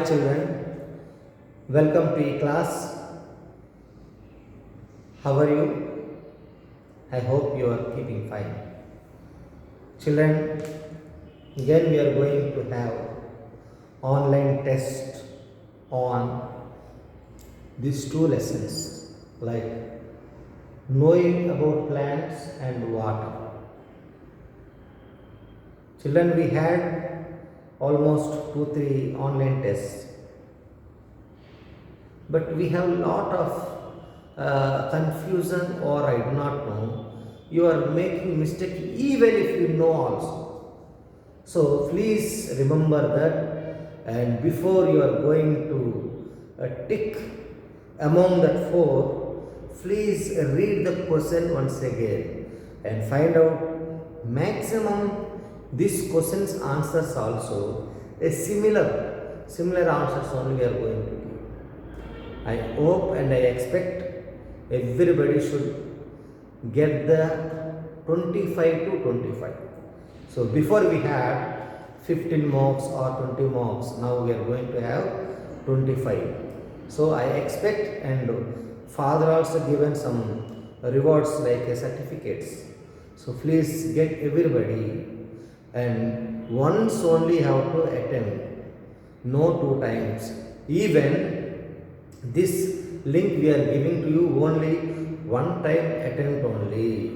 Hi children, welcome to class. How are you? I hope you are keeping fine. Children, again we are going to have online test on these two lessons like knowing about plants and water. Children, we had almost 2-3 online tests, but we have a lot of confusion, or I do not know. You are making mistake even if you know also. So please remember that, and before you are going to tick among that four, please read the question once again and find out maximum these questions answers also a similar answers only we are going to give. I hope and I expect everybody should get the 25 to 25. So before we had 15 marks or 20 marks, now we are going to have 25. So I expect, and father also given some rewards like certificates. So please get everybody, and once only have to attempt, no 2 times. Even this link we are giving to you only one time attempt only.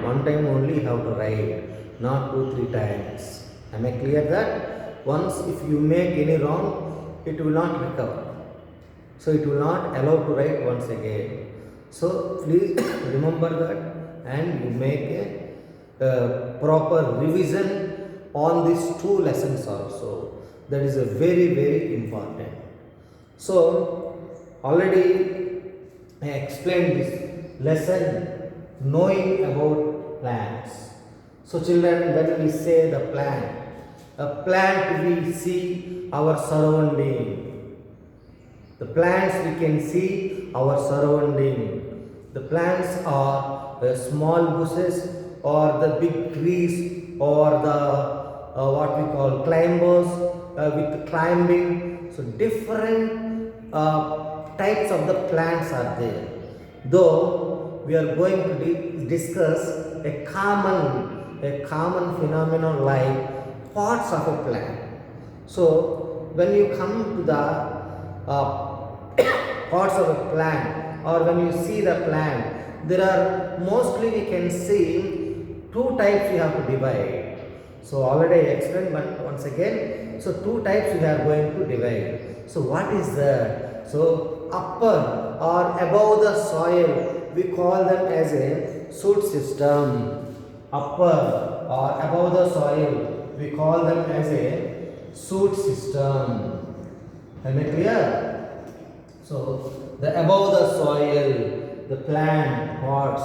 One time only have to write, not 2-3 times. Am I clear that? Once if you make any wrong, it will not recover. So it will not allow to write once again. So please remember that, and you make a proper revision on these 2 lessons also. That is a very important. So already I explained this lesson, knowing about plants. So children, when we say the plant, a plant we see our surrounding. The plants we can see our surrounding. The plants are small bushes or the big trees or the what we call climbers with climbing. So different types of the plants are there. Though we are going to discuss a common phenomenon like parts of a plant. So when you come to the parts of a plant, or when you see the plant, there are mostly we can see 2 types we have to divide. So already I explained, but once again, so 2 types we are going to divide. So what is that? So upper or above the soil, we call them as a shoot system. Upper or above the soil, we call them as a shoot system. Am I clear? So the above the soil, the plant parts,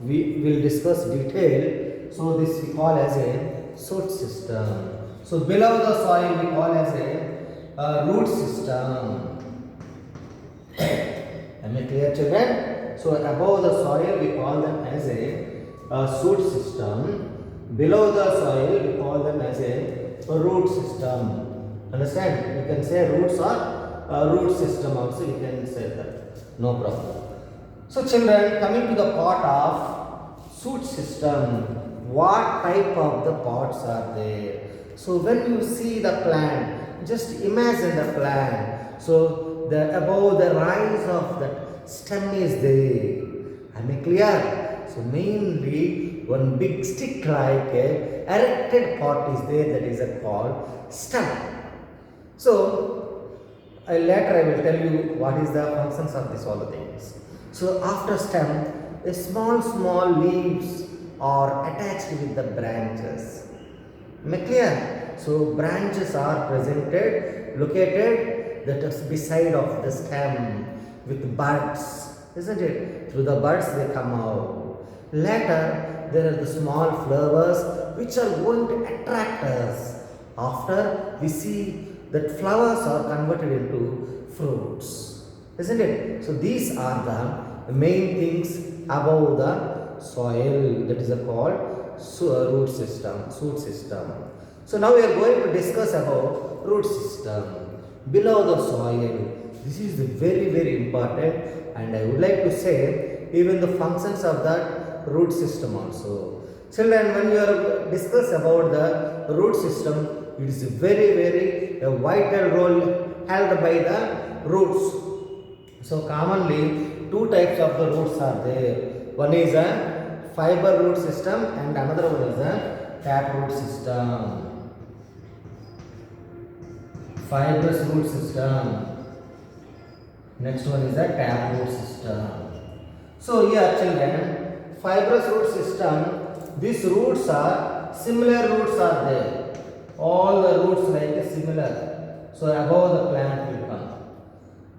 we will discuss detail. So this we call as a shoot system. So below the soil we call as a root system. Am I clear, children? So above the soil we call them as a shoot system. Below the soil we call them as a root system. Understand? You can say roots or root system also, you can say that. No problem. So children, coming to the part of shoot system, what type of the parts are there? So when you see the plant, just imagine the plant. So the above the rise of that stem is there. Am I clear? So mainly one big stick like a erected part is there, that is called stem. So later I will tell you what is the functions of these all the things. So after stem, the small leaves are attached with the branches. Am I clear? So branches are located that is beside of the stem with buds, isn't it? Through the buds they come out. Later there are the small flowers which are going to attract us. After we see that flowers are converted into fruits, isn't it? So these are the main things above the soil, that is called root system, shoot system. So now we are going to discuss about root system. below the soil. This is very very important, and I would like to say even the functions of that root system also. Children, when you are discuss about the root system, it is very very a vital role held by the roots. So commonly two types of the roots are there. One is a fiber root system and another one is a tap root system. Fibrous root system. Next one is a tap root system. So here children, fibrous root system, these roots are similar roots are there. All the roots like similar. So above the plant will come.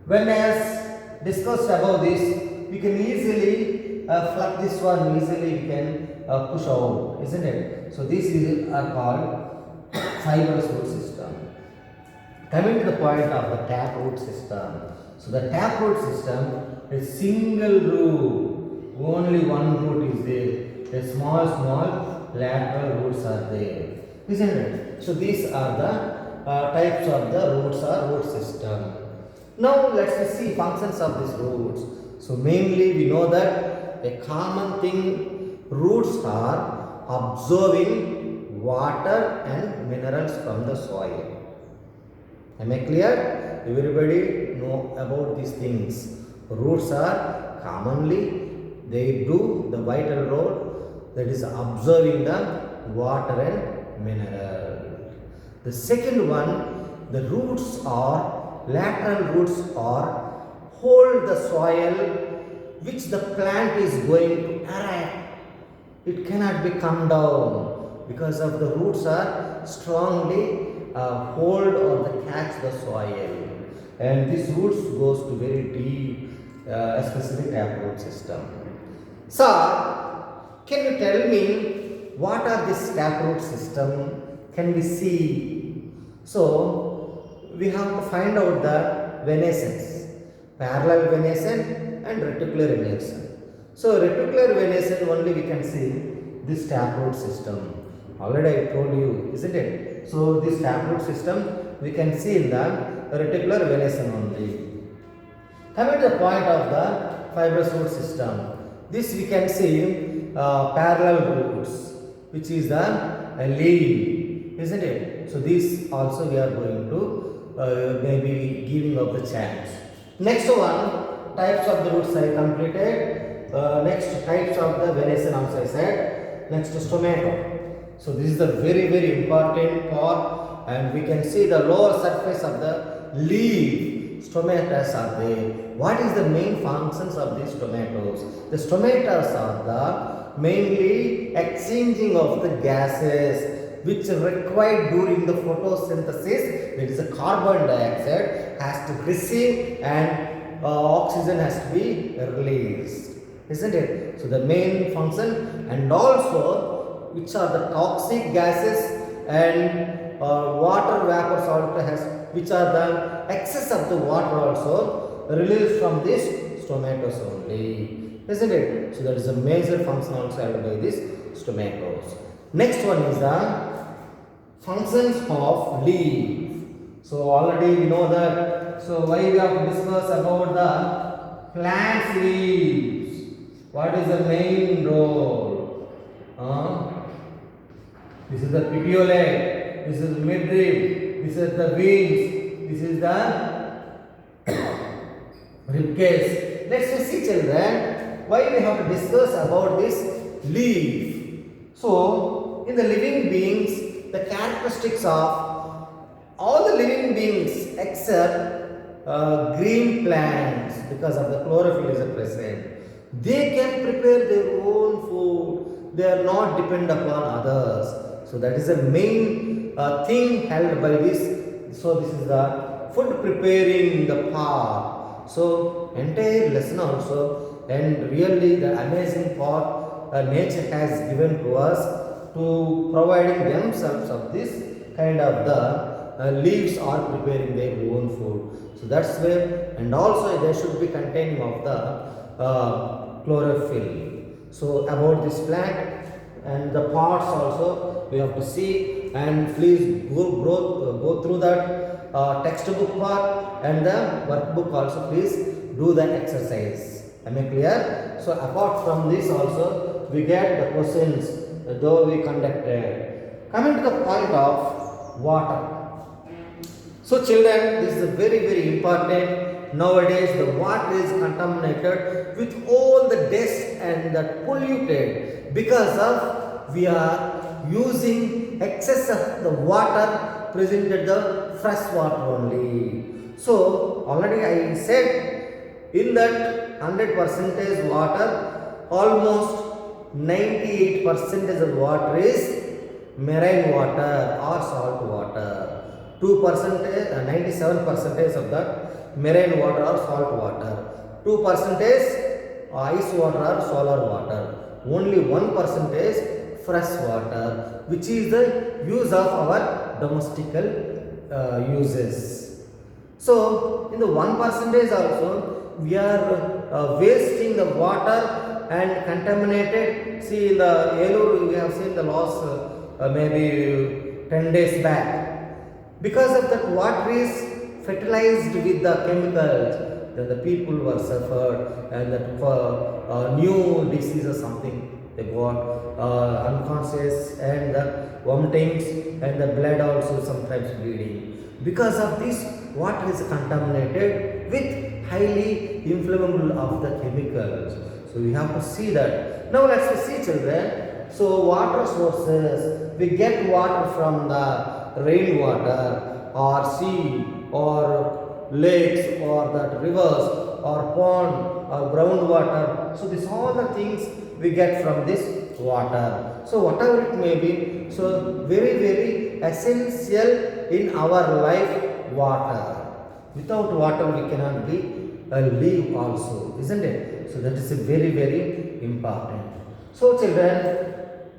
When as discussed above this, we can easily pluck this one, easily we can push out, isn't it? So these are called fibrous root system. Coming to the point of the tap root system. So the tap root system is single root, only one root is there. A small lateral roots are there, isn't it? So these are the types of the roots or root system. Now let's see functions of these roots. So mainly we know that a common thing, roots are absorbing water and minerals from the soil. Am I clear? Everybody know about these things. Roots are commonly, they do the vital role, that is absorbing the water and mineral. The second one, the roots are, lateral roots are, hold the soil which the plant is going to erect. It cannot be come down because of the roots are strongly hold or the catch the soil, and these roots goes to very deep, especially tap root system. So can you tell me what are this tap root system? Can we see? So we have to find out the venescence, parallel venation and reticular venation. So reticular venation only we can see this tap root system. Already I told you, isn't it? So this tap root system we can see in the reticular venation only. Coming to the point of the fibrous root system, this we can see parallel roots, which is the leaf, isn't it? So this also we are going to maybe giving up the chance. Next one, types of the roots I completed. Next types of the venation also I said. Next stomata. So this is the very very important part, and we can see the lower surface of the leaf. Stomatas are there. What is the main functions of these stomatas? The stomatas are the mainly exchanging of the gases which are required during the photosynthesis. That is the carbon dioxide has to receive and oxygen has to be released, isn't it? So the main function, and also which are the toxic gases and water vapors also has, which are the excess of the water also released from this stomatos only, isn't it? So that is a major function also held by this stomatos. Next one is the functions of leaf. So already we know that. So why we have to discuss about the plant's leaves? What is the main role? This is the petiole, this is the midrib, this is the wings, this is the rib cage. Let's see children, why we have to discuss about this leaf. So in the living beings, the characteristics of all the living beings except green plants, because of the chlorophyll is present, they can prepare their own food. They are not dependent upon others. So that is the main thing held by this. So this is the food preparing the part. So entire lesson also, and really the amazing part nature has given to us to providing themselves of this kind of the leaves are preparing their own food. So that's where, and also they should be containing of the chlorophyll. So about this plant and the parts also we have to see, and please go through that textbook part and the workbook also. Please do the exercise. Am I clear? So apart from this also we get the questions though we conducted. Coming to the point of water. So children, this is very important. Nowadays the water is contaminated with all the dust and that polluted because of we are using excess of the water present at the fresh water only. So already I said in that 100% water, almost 98% of water is marine water or salt water. 2%, 97% of that marine water or salt water. 2% ice water or solar water. Only 1% is fresh water, which is the use of our domestical uses. So, in the 1% also, we are wasting the water and contaminated. See, in the Elur, we have seen the loss maybe 10 days back. Because of that water is fertilized with the chemicals, then the people were suffered and that new disease or something they got unconscious and the vomitings and the blood also sometimes bleeding. Because of this, water is contaminated with highly inflammable of the chemicals. So we have to see that. Now let's see children. So water sources, we get water from the rainwater or sea or lakes or that rivers or pond or groundwater. So these all the things we get from this water. So whatever it may be, so very essential in our life, water. Without water we cannot be live also, isn't it? So that is a very important. So children,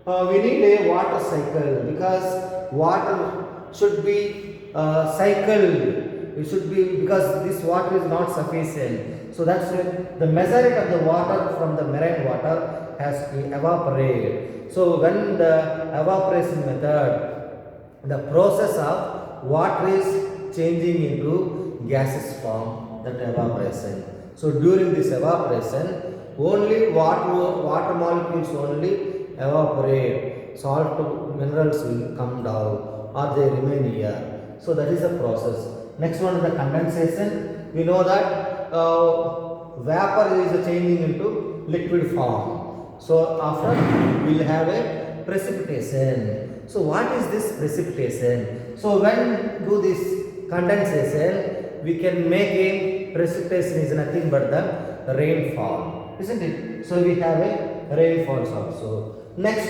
we need a water cycle because water should be cycled. It should be because this water is not sufficient. So that's why the majority of the water from the marine water has to evaporate. So when the evaporation method, the process of water is changing into gaseous form, that evaporation. So during this evaporation, only water molecules only evaporate. Salt minerals will come down or they remain here. So that is the process. Next one is the condensation. We know that vapor is changing into liquid form. So after we will have a precipitation. So what is this precipitation? So when do this condensation, we can make a precipitation is nothing but the rainfall, isn't it? So we have a rainfalls also. Next,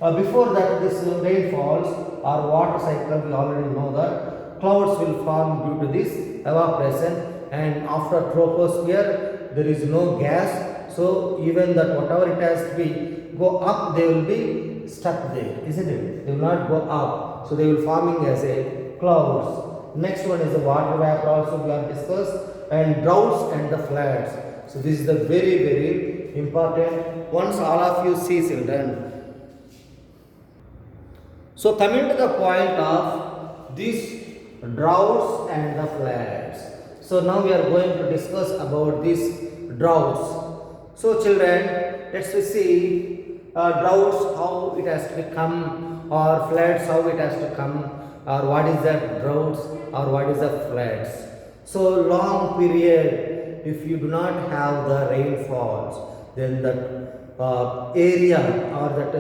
before that this rainfalls or water cycle, we already know that clouds will form due to this evaporation, and after troposphere there is no gas, so even that whatever it has to be go up, they will be stuck there, isn't it? They will not go up, so they will forming as a clouds. Next one is the water vapor, also we have discussed, and droughts and the floods. So this is the very important. Once all of you see children. So coming to the point of these droughts and the floods. So now we are going to discuss about these droughts. So children, let's see droughts, how it has to come, or floods, how it has to come, or what is the droughts or what is the floods. So long period, if you do not have the rainfalls, then that area or that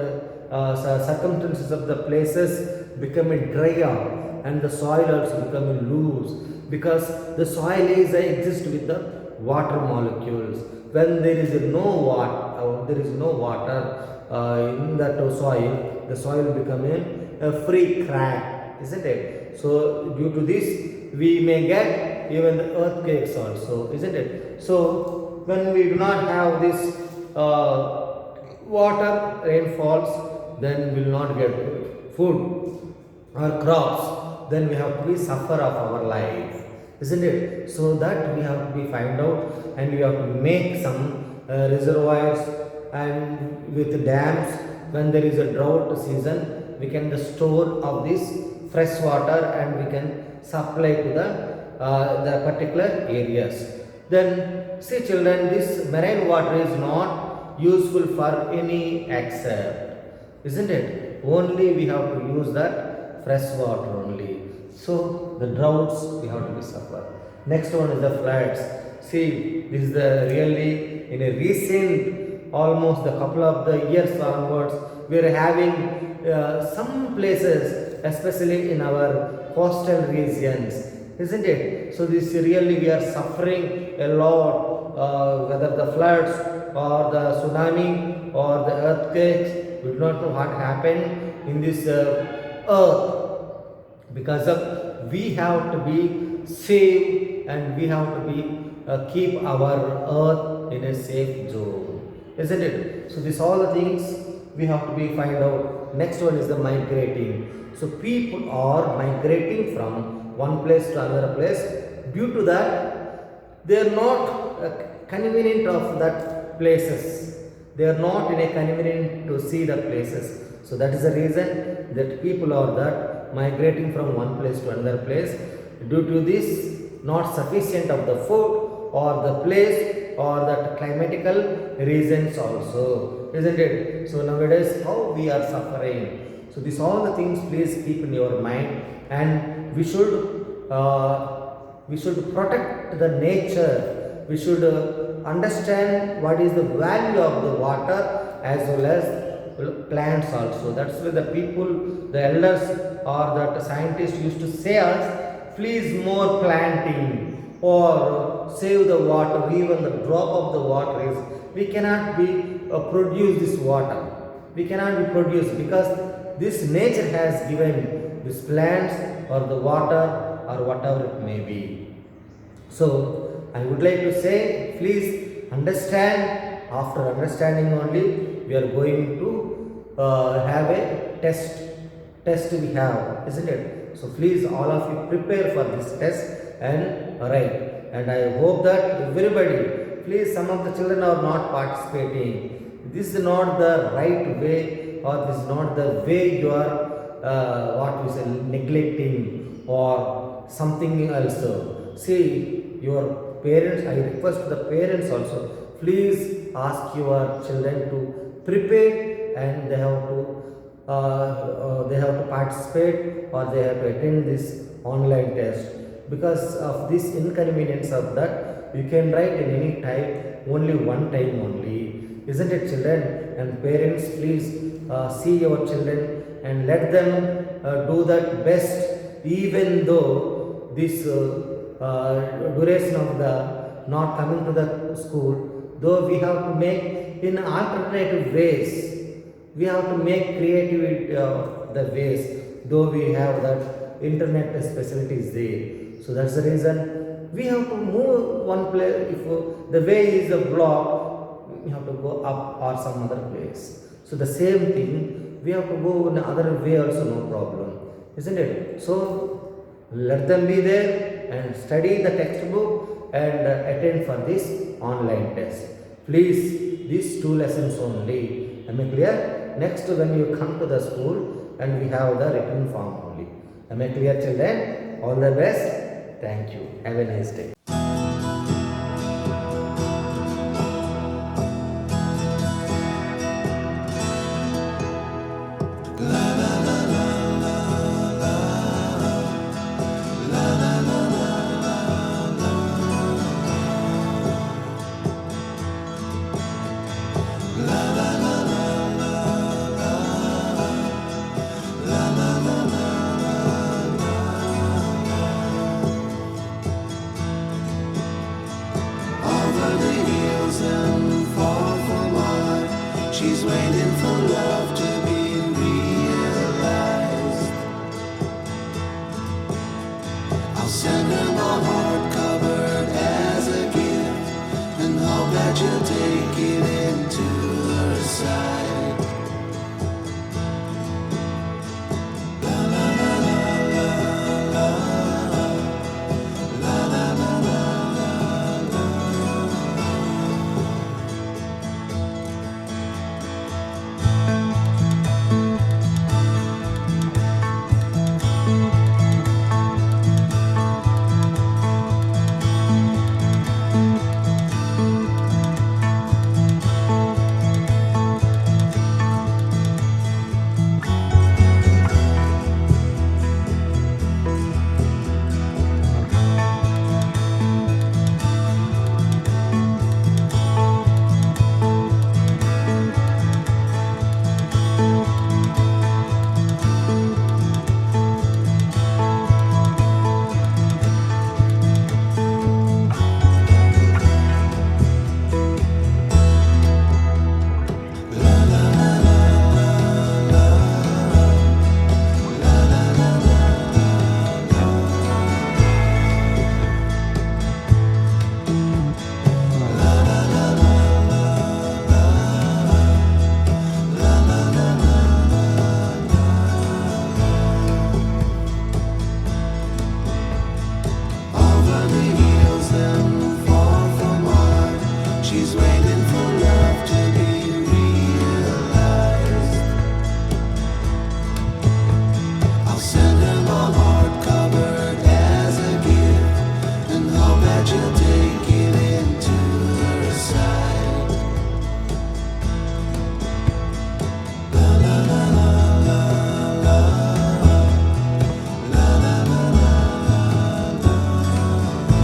circumstances of the places becoming dry up and the soil also becoming loose, because the soil is exist with the water molecules. When there is no water, in that soil, the soil becoming a free crack, isn't it? So due to this, we may get even the earthquakes also, isn't it? So when we do not have this water rainfalls, then we will not get food or crops, then we have to be suffer of our life, isn't it? So that we have to be find out, and we have to make some reservoirs and with dams. When there is a drought season, we can store of this fresh water and we can supply to the particular areas. Then see children, this marine water is not useful for any except, isn't it? Only we have to use that fresh water only. So the droughts we have to be suffer. Next one is the floods. See, this is the really in a recent, almost a couple of the years onwards, we are having some places, especially in our coastal regions, isn't it? So this really we are suffering a lot, whether the floods or the tsunami or the earthquakes. We do not know what happened in this earth, because of we have to be safe and we have to be keep our earth in a safe zone, isn't it? So these all the things we have to be find out. Next one is the migrating. So people are migrating from one place to another place. Due to that, they are not convenient of that places. They are not in a convenient to see the places. So that is the reason that people are that migrating from one place to another place. Due to this, not sufficient of the food or the place or that climatical reasons also, isn't it? So nowadays how we are suffering. So these all the things please keep in your mind, and we should protect the nature. We should understand what is the value of the water as well as plants also. That's why the people, the elders or the scientists used to say us, please more planting or save the water. Even the drop of the water is, we cannot be produce this water. We cannot be produced because this nature has given these plants or the water or whatever it may be. So I would like to say, please understand. After understanding only, we are going to have a test we have, isn't it? So please all of you prepare for this test and write. And I hope that everybody, please, some of the children are not participating. This is not the right way, or this is not the way you are what we say neglecting or something else. See, your parents, I request the parents also, please ask your children to prepare, and they have to participate or they have to attend this online test. Because of this inconvenience of that, you can write in any time, only one time only, isn't it children? And parents, please see your children and let them do that best, even though this duration of the not coming to the school, though we have to make in alternative ways. We have to make creativity the ways, though we have that internet facilities there. So that's the reason we have to move one place. If the way is a block, we have to go up or some other place. So the same thing, we have to go in another way also, no problem, isn't it? So let them be there and study the textbook and attend for this online test. Please, these 2 lessons only. Am I clear? Next, when you come to the school, and we have the written form only. Am I clear, children? All the best. Thank you. Have a nice day.